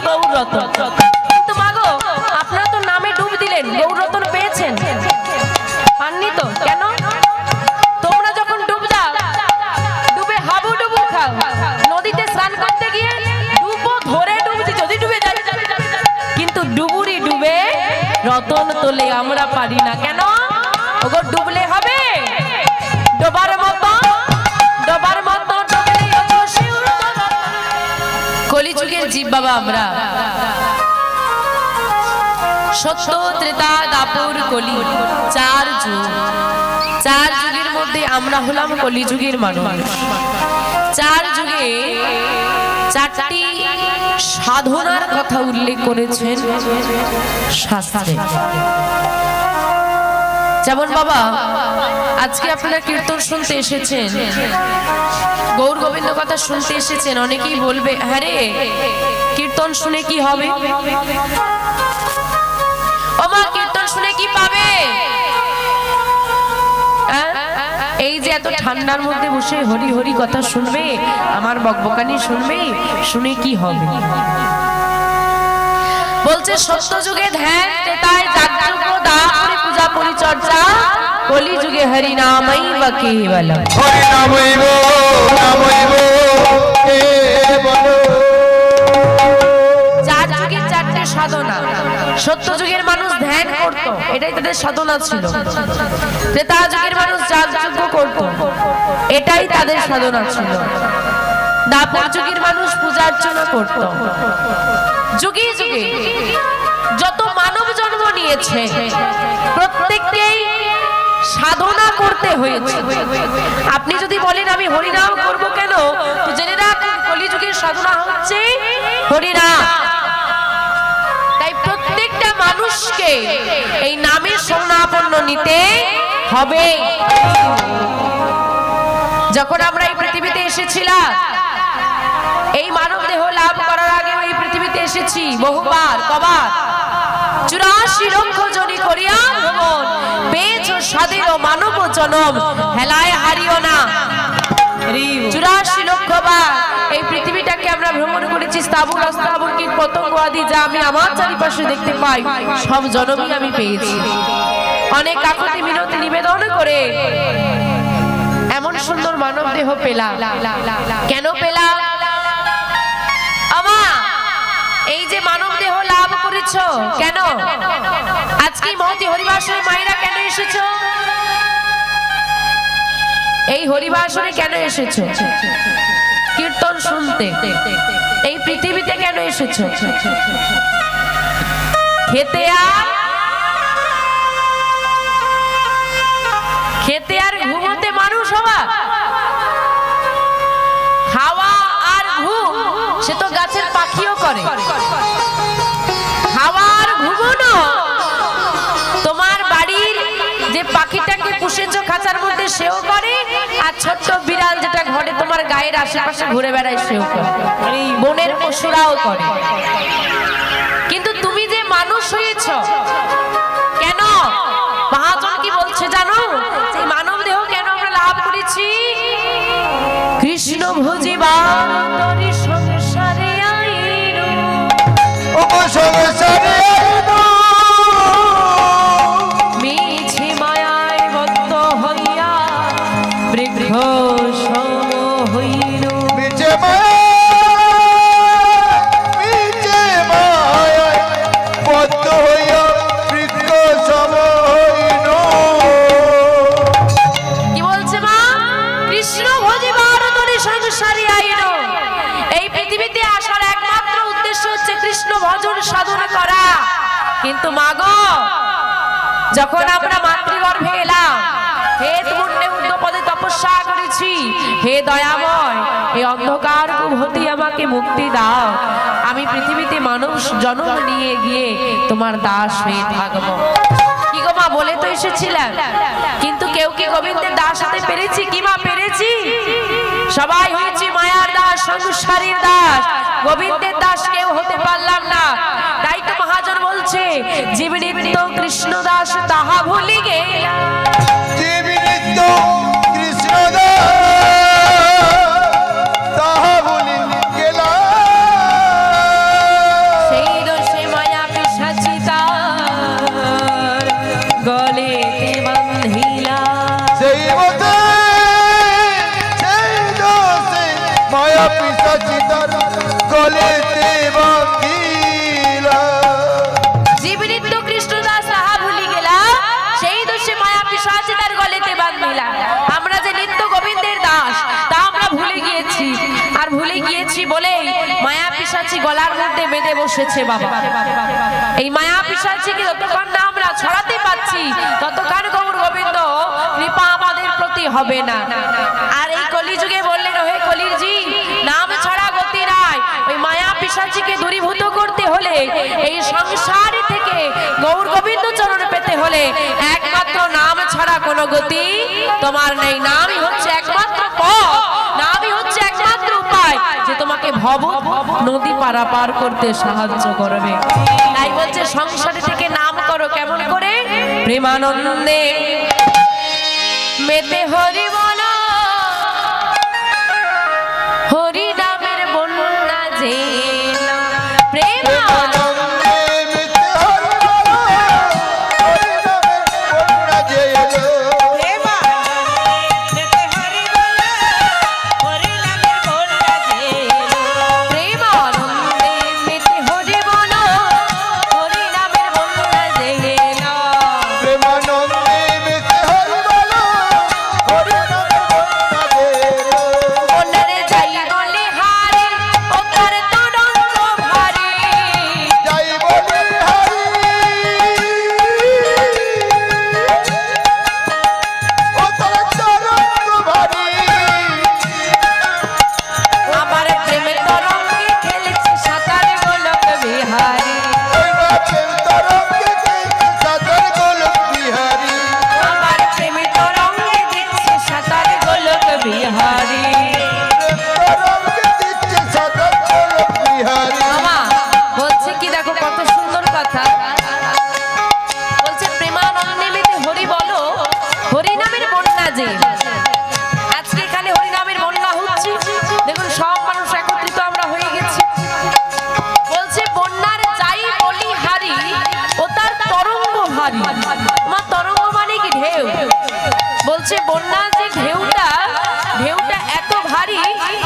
গৌররতন। কিন্তু মাগো আপনারা তো নামে ডুব দিলেন, গৌররতন পেয়েছেন? পাননি তো। কেন? তোমরা যখন ডুব দাও, ডুবে হাবুডুবু খাও, নদীতে স্নান করতে গিয়ে ডুবো ধরে ডুবছি যদি ডুবে যায়, কিন্তু ডুবুরি ডুবে রতন তোলে আমরা পারি না। কেন? ওগো ডুবলে হবে? ডোবার মতো কলিযুগের জীব বাবা আমরা। সত্য, ত্রেতা, দাপর, কলি, চার যুগ। চার যুগের মধ্যে আমরা হলাম কলিযুগের মানুষ। চার যুগে চারটি সাধনার কথা উল্লেখ করেছেন শাস্ত্রে। যেমন বাবা আজকে আপনারা কীর্তন শুনতে এসেছেন, গৌর গোবিন্দ কথা শুনতে এসেছেন। অনেকেই বলবে, হ্যাঁ রে কীর্তন শুনে কি হবে? ও মা কীর্তন শুনে কি পাবে? এই যে এত ঠান্ডার মধ্যে বসে হরি হরি কথা শুনবে, আমার বকবকানি শুনবে, শুনে কি হবে? বলছে সত্য যুগে ধ্যান, ত্রেতায় যাগযজ্ঞ, দ্বাপরে পূজা পরিচর্যা, কলি যুগে হরি নামৈব কেবলম। হরি নামৈব কেবলম। চার যুগের চারটে সাধনা। সত্য যুগের মানুষ ধ্যান করত, এটাই তাদের সাধনা ছিল। ত্রেতা যুগের মানুষ যাগযজ্ঞ করত, এটাই তাদের সাধনা ছিল। দ্বাপর যুগের মানুষ পূজা অর্চনা করত। যুগে যুগে যত মানব জন্ম নিয়েছে প্রত্যেককেই সাধনা করতে হয়েছে। আপনি যদি বলেন আমি হরিনাম করব কেন, তো জেনে রাখুন কলিযুগের সাধনা হচ্ছে হরিনাম। তাই প্রত্যেকটা মানুষকে এই নামের শরণাপন্ন নিতে হবে। যখন আমরা এই পৃথিবীতে এসেছিলাম, এই মানব দেহ লাভ করার আগে এই পৃথিবীতে এসেছি বহুবার, কবার? 84 লক্ষ জনি করিয়া ভ্রমণ, পেয়েছো স্বাধীন মানব জনম, হেলায় হারিও না। 84 লক্ষ বার এই পৃথিবীটাকে আমরা ভ্রমণ করেছি। স্থাবর অস্থাবর কীট পতঙ্গ আদি যা আমি আমার চারিপাশে দেখতে পাই, সব জনমই আমি পেয়েছি। অনেক কাকুতি মিনতি নিবেদন করে এমন সুন্দর মানব দেহ পেলাম। কেন পেলাম? আমা এই যে মানব দেহ লাভ করেছো কেন? আজকে মহতি হরিবাসরে মায়েরা কেন এসেছো? এই হরিবাসরে কেন এসেছো? কীর্তন শুনতে। এই পৃথিবীতে কেন এসেছো? খেতে আর ঘুমোতে মানুষ হওয়া। খাওয়া আর ঘুম সে তো গাছের পাখিও করে। খাওয়া আর ঘুমোনো তোমার বাড়ির যে পাখিটাকে পুষেছো খাঁচার মধ্যে সেও করে, আর ছোট্ট বিড়াল যেটা ঘরে তোমার গায়ের আশেপাশে ঘুরে বেড়ায় সেও করে, বনের পশুরাও করে। কিন্তু তুমি যে মানুষ হয়েছ কেন? মহাজন কি বলছে জানো? যে মানব দেহ কেন আমরা লাভ করেছি? কৃষ্ণ ভজিবার তরি সংসারে আইলো, ও সংসারে আইলো, মিছে মায়ায় বদ্ধ হইয়া বৃক্ষ সম হইল। মিছে মায়ায় বদ্ধ হইয়া বৃক্ষ সম হইল। কি বলছে মা? কৃষ্ণ ভজিবার তরি সংসারে আইলো। এই পৃথিবীতে আসার একমাত্র উদ্দেশ্য হচ্ছে কৃষ্ণ ভজন সাধন করা। কিন্তু মা গো, যখন আমরা মাতৃগর্ভে এলাম, হে মুন্ডে উর্ধ্বপদে তপস্যা করেছি, হে দয়াময় এই অন্ধকার হতে আমাকে মুক্তি দাও, আমি পৃথিবীতে মানুষ জন্ম নিয়ে গিয়ে তোমার দাস হয়ে থাকবো। কি গো মা, বলে তো এসেছিলাম। কিন্তু কেউ কি গোবিন্দের দাস হতে পেরেছি? কি মা পেরেছি? সবাই হয়েছি মায়ার দাস, সংসারের দাস, গোবিন্দের দাস কেউ হতে পারলাম না। তাই তো মহাজন বলছে, জীব নিত্য কৃষ্ণ দাস তাহা ভুলি গেলাম। জীব নিত্য কৃষ্ণ দাস তাহা ভুলি গেলাম। ভুলে গিয়েছি, আর ভুলে গিয়েছি বলে মায়া পিশাচি গলার মধ্যে বেঁধে বসেছে বাবা। এই মায়া পিশাচিকে যতক্ষণ না আমরা ছড়াতে পাচ্ছি ততক্ষণ গৌর গোবিন্দ কৃপা আমাদের প্রতি হবে না। আর এই কলিযুগে বললেন, হে কলিরজি, নাম ছাড়া গতি নাই। ওই মায়া পিশাচিকে দূরীভূত করতে হলে, এই সংসার থেকে গৌর গোবিন্দ চরণ পেতে হলে একমাত্র নাম ছাড়া কোনো গতি তোমার নেই। নামই হচ্ছে একমাত্র পথ, নামই হচ্ছে একমাত্র উপায় যে তোমাকে ভব নদী পারাপার করতে সাহায্য করবে। তাই বলছে সংসার থেকে নাম করো কেমন করে? প্রেমানন্দে মেতে হরি বল, হরি নামের বন্যা যে প্রেমানন্দে মেতে হরি বল, হরি নামের বন্যা যে এলো। প্রেমানন্দে মেতে হরি বল, হরি নামের বন্যা যে এলো। প্রেমানন্দে মেতে হরি বল, হরি নামের বন্যা যে এলো। মনের যাই বলে হারি, ও তার তরঙ্গ ভারী। যাই বলি হরি, ও তার তরঙ্গ ভারী। আমার প্রেমে তরঙ্গে খেলেছে সাঁতার গোলক বিহারী। ওই না প্রেম তরঙ্গে খেলছে সাগর গোলক বিহারী। আমার প্রেমে তরঙ্গে দিচ্ছে সাঁতার গোলক বিহারী। প্রেম তরঙ্গে দিচ্ছে সাগর গোলক বিহারী। মামা বলছে কি, দেখো কত সুন্দর কথা। বলছে প্রেমানন্দে মেতে হরি বলো, হরি নামের বন্যা যে। আজকে এখানে হরি নামের বন্যা হচ্ছে, দেখুন সব মানুষ একত্রিত আমরা হয়ে গেছি। বলছে বন্যার যাই বলি হারি, ও তার তরঙ্গ ভারী। আমার তরঙ্গ মানে কি? ঢেউ। বলছে বন্যার যে ঢেউটা, ঢেউটা এত ভারী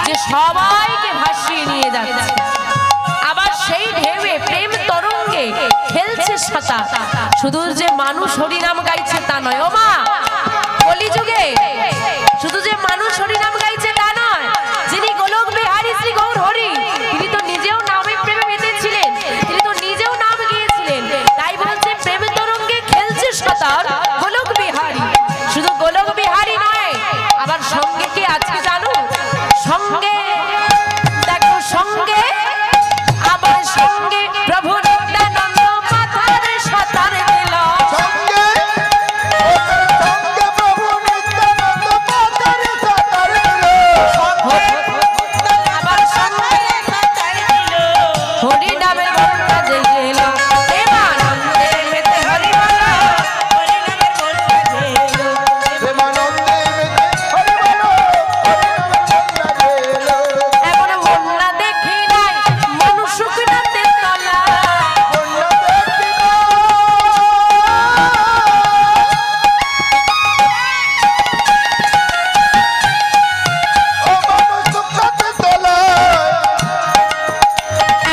যে সবাইকে ভাসিয়ে নিয়ে যাচ্ছে। আবার সেই ঢেউয়ে প্রেম তরঙ্গে খেলছে সাঁতার। শুধু যে মানুষ হরিনাম গাইছে তা নয় ও মা, কলিযুগে শুধু যে মানুষ হরিনাম গাইছে তা নয়, যিনি গোলক বিহারী শ্রী গৌর হরি, তিনি তো নিজেও নামে প্রেমে মেতেছিলেন, তিনি তো নিজেও নাম গিয়েছিলেন। তাই বলছে প্রেম তরঙ্গে খেলছে সাঁতার গোলক বিহারী। শুধু গোলক বিহারী নয়, আবার সঙ্গে কে আছে জানো? সঙ্গে দেখো, সঙ্গে আবার সঙ্গে প্রভু নিত্যানন্দ মাথার সাঁতার দিল। সঙ্গে ও তার সঙ্গে প্রভু নিত্যানন্দ পাতার সাঁতার দিল। আবার সঙ্গে হরি নামের বন্যা যে এলো। প্রেমানন্দে মেতে হরি বল, হরি নামের বন্যা যে এলো। প্রেমানন্দে মেতে হরি বল, হরি নামের বন্যা যে এলো। এখন বন্যা দেখি নাই মানুষ শুকনাতে তলা। বন্যা দেখি না, ও মানুষ শুকনাতে তলায়।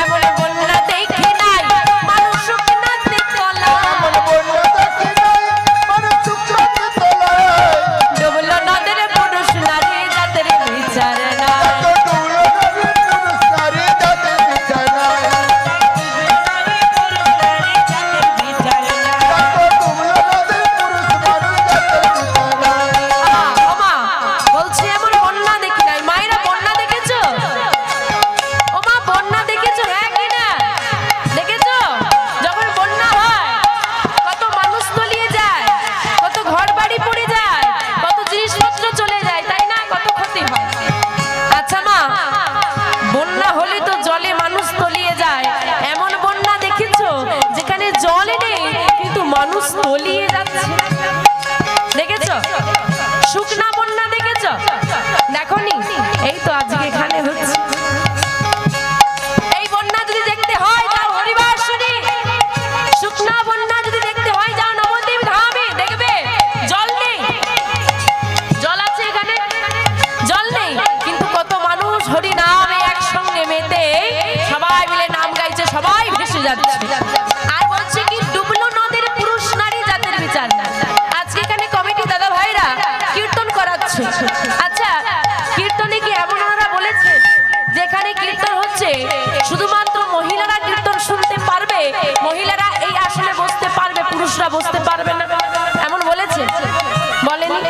এমন বন্যা দেখি নাই মানুষ শুকনাতে তলা। এমন বন্যা দেখি নাই, মানুষ শুকনাতে তলায়। ডুবলো নদের পুরুষ নারী যাদের বিচার না। এত ডুবলো নদী পুরুষ নারী যাদের বিচার নাই। এত ডুবলো নদী পুরুষ নারী যাদের বিচার নাই। ওমা বলছি এমন বন্যা দেখি নাই। মায়েরা বন্যা দেখেছো? ওমা বন্যা দেখেছো? হ্যাঁ কি না দেখেছো? যখন বন্যা হয় কত মানুষ তলিয়ে যায়, কত ঘর বাড়ি পড়ে যায়, কত জিনিসপত্র চলে যায়, তাই না? কত ক্ষতি হয়। আচ্ছা মা, বন্যা হলে তো জলে মানুষ তলিয়ে যায়, এমন বন্যা দেখেছো যেখানে জল নেই কিন্তু মানুষ তলিয়ে যাচ্ছে? দেখেছো? শুকনা বন্যা দেখেছো? দেখোনি? এই তো আজকে এখানে হচ্ছে। এই বন্যা যদি দেখতে হয় যাও হরিবাসুরি। শুকনা বন্যা যদি দেখতে হয় যাও নবদ্বীপ ধামে, দেখবে জল নেই। জল আছে এখানে? জল নেই, কিন্তু কত মানুষ হরি নামে একসঙ্গে মেতে সবাই মিলে নাম গাইছে, সবাই ভেসে যাচ্ছে। আর বলছে কি, ডুবলো নদীর পুরুষ নারী জাতের বিচার না। আজকে এখানে কমিটি দাদা ভাইরা কীর্তন করাচ্ছে। আচ্ছা, কীর্তনে কি এমন বসতে পারবে না, এমন বলেছে? বলেনি।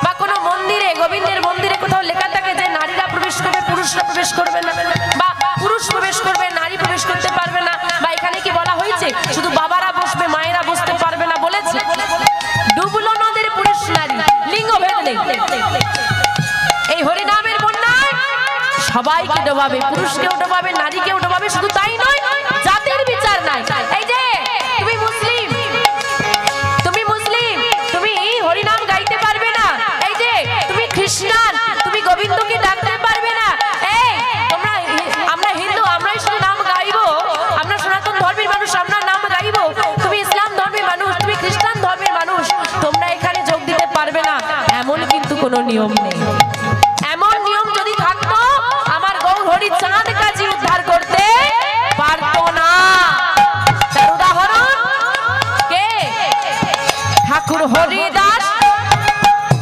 বা কোনো মন্দিরে, গোবিন্দের মন্দিরে কোথাও লেখা থাকে যে নারীরা প্রবেশ করবে, পুরুষরা প্রবেশ করবে না, বা পুরুষ প্রবেশ করবে, নারী প্রবেশ করতে পারবে না? বা এখানে কি বলা হয়েছে শুধু বাবারা বসবে, মায়েরা বসতে পারবে না? বলেছে? ডুবলো নদীর পুরুষ নারী, লিঙ্গভেদ নেই। এই হরিনামের বন্যায় সবাইকে ডোবাবে, পুরুষকেও ডোবাবে, নারীকেও ডোবাবে। শুধু তাই নয়, জাতির বিচার নাই। এই যে তুমি মুসলিম, তুমি হরিনাম গাইতে পারবে না। এই যে তুমি খ্রিস্টান, তুমি গোবিন্দকে ডাকতে পারবে না। এই তোমরা, আমরা হিন্দু, আমরাই শুধু নাম গাইবো, আমরা সনাতন ধর্মের মানুষ, আমরা নাম গাইবো। তুমি ইসলাম ধর্মের মানুষ, তুমি খ্রিস্টান ধর্মের মানুষ, তোমরা এখানে যোগ দিতে পারবে না, এমন কিন্তু কোনো নিয়ম নেই। এমন নিয়ম যদি থাকতো, আমার গৌর হরি চাঁদ কাজী উদ্ধার করতে পারতো না। তার উদাহরণ কে? ঠাকুর হরিদাস।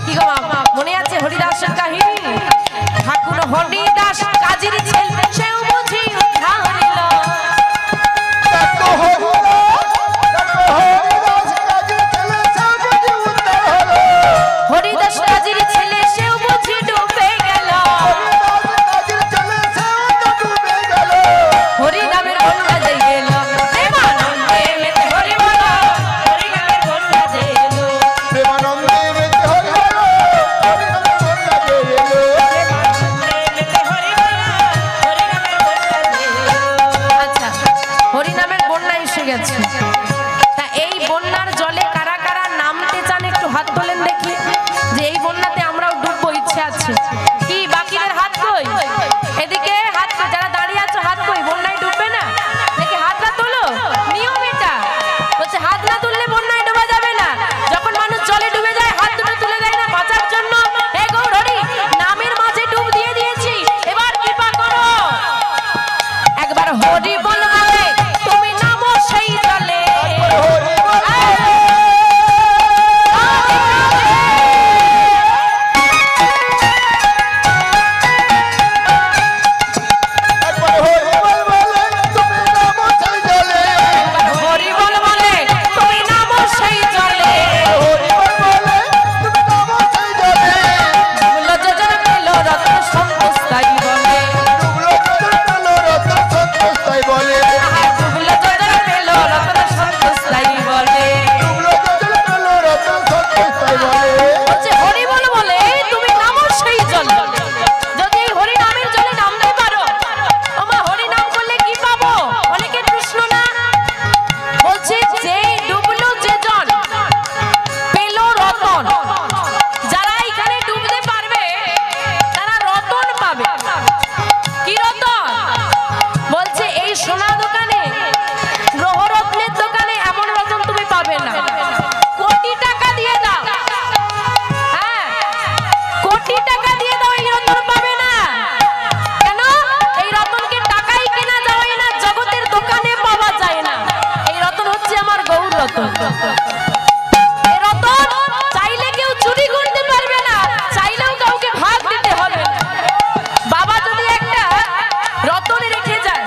কি গো মা, মনে আছে হরিদাসের কাহিনী? ঠাকুর হরিদাস কাজীর ছেলে, সেও বুঝি উদ্ধার হইল। হরিদাস কাজীর ছেলে, সেও বুঝি ডুবে গেল। হরিনামের বন্যা যেই গেল, প্রেমানন্দে মেতে হরি বল, হরিনামের বন্যা যেই এলো। প্রেমানন্দে মেতে হরি বল, হরিনামের বন্যা যেই এলো। আচ্ছা, হরিনামের বন্যা এসে গেছে। তা এই বন্যার জলে কারা কারা নামতে চান একটু হাত তোলেন দেখি, যে এই বন্যাতে আমরাও ডুববো, ইচ্ছে আছে কি? বাকিদের হাত কই? এদিকে হাত কই? যারা দাঁড়িয়ে আছো হাত কই? বন্যায় ডুববে না দেখি হাতটা তোলো। নিয়ম এটা বলছে, হাত না তুললে বন্যায় ডোবা যাবে না। যখন মানুষ জলে ডুবে যায়, হাত দুটো তুলে দেয় না বাঁচার জন্য। হে গৌর হরি, নামের মাঝে ডুব দিয়ে দিয়েছি, এবার কৃপা করো। একবার হরি বল বলে তুমি নামো সেই জলে। হরি বল, একবার হরি বল বলে তুমি নামো সেই জলে। হরি বল বলে তুমি নামো সেই জলে। হরি বল বলে তুমি নামো সেই জলে। ডুবলো যোজন পেলো রত্ন সন্তোষ তাই বলে। ডুবলো যোজন পেলো রত্ন সন্তোষ তাই বলে। ডুবলো যোজন পেলো রত্ন সন্তোষ তাই বলে। ডুবলো যোজন পেলো রত্ন সন্তোষ তাই বলে। বলছে হরি বল বলে তুমি নামো সেই জলে। যদি এই হরি নামের জলে নামতে পারো, ওমা হরি নাম করলে কি পাবো? অনেকের প্রশ্ন না? বলছে যেই ডুবলো যে জন পেলো রতন। যারা এখানে ডুবতে পারবে তারা রতন পাবে। কি রতন? বলছে এই সোনা দোকানে, গ্রহরত্নের দোকানে এমন রতন তুমি পাবে না। কোটি টাকা দিয়ে দাও, হ্যাঁ কোটি টাকা দিয়ে দাও, এই রতন পাবে না। কেন? এই রতনকে টাকাই কেনা যায় না, জগতের দোকানে পাওয়া যায় না। এই রতন হচ্ছে আমার গৌর রতন। এই রতন চাইলে কেউ চুরি করতে পারবে না, চাইলেও কাউকে ভাগ দিতে হবে না। বাবা যদি একটা রতন রেখে যায়,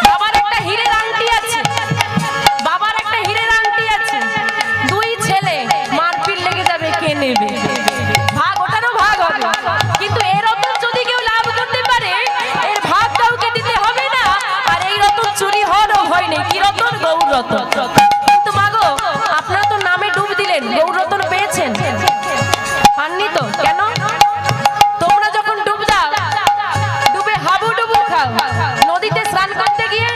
বাবার একটা হীরের আংটি আছে, বাবার একটা হীরের আংটি আছে, দুই ছেলে মারপিট লেগে যাবে, কে নেবে? ভাগ ওটারও ভাগ হবে। কিন্তু এই রতন যদি কেউ লাভ করতে পারে, এর ভাগ কাউকে দিতে হবে না। আর এই রতন চুরি হওয়ারও ভয় নেই। কি রতন? গৌর রতন। কিন্তু মাগো, আপনারা তো নামে ডুব দিলেন, গৌর রতন পেয়েছেন? পাননি তো। কেন? তোমরা যখন ডুব দাও, ডুবে হাবুডুবু খাও, নদীতে স্নান করতে গিয়ে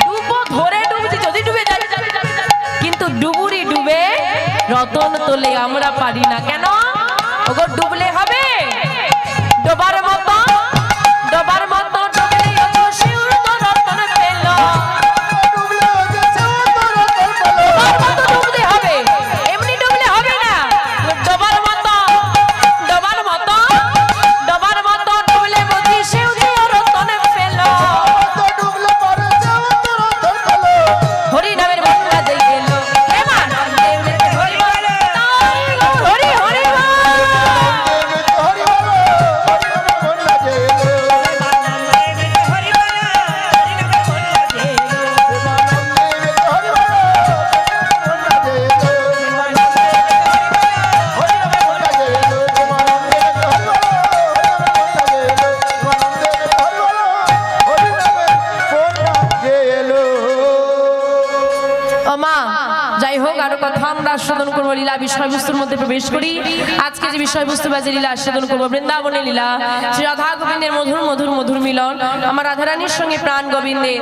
ডুবো ধরে ডুবছি, যদি ডুবে যায়। কিন্তু ডুবুরি ডুবে রতন তোলে আমরা পারি না। কেন? ওগো ডুবলে হবে, ডোবার মতো, ডোবার মতো ডুবলে ওগো শিউর তো রতন পেল। ডুবলে ওকে সেও তো রতন পেলো। ডোবার মতো ডুবতে হবে, এমনি ডুবলে হবে না। ডোবার মতো, ডোবার মতো, ডোবার মতো ডুবলে বুঝি শিউ জিও রতন পেল। তো ডুবলে পরে সেও তো রতন পেলো। হরি নামের বন্যা যেই গেল, প্রেমানন্দে মেতে হরি বল, হরি হরি বল। ও মা, যাই হোক, আরো কথা আমরা আস্বাদন করবো, লীলা বিষয়বস্তুর মধ্যে প্রবেশ করি। আজকে যে বিষয়বস্তু বাজে লীলা আস্বাদন করবো, বৃন্দাবনের লীলা, শ্রী রাধা গোবিন্দের মধুর মধুর মধুর মিলন, আমার রাধারানীর সঙ্গে প্রাণ গোবিন্দের।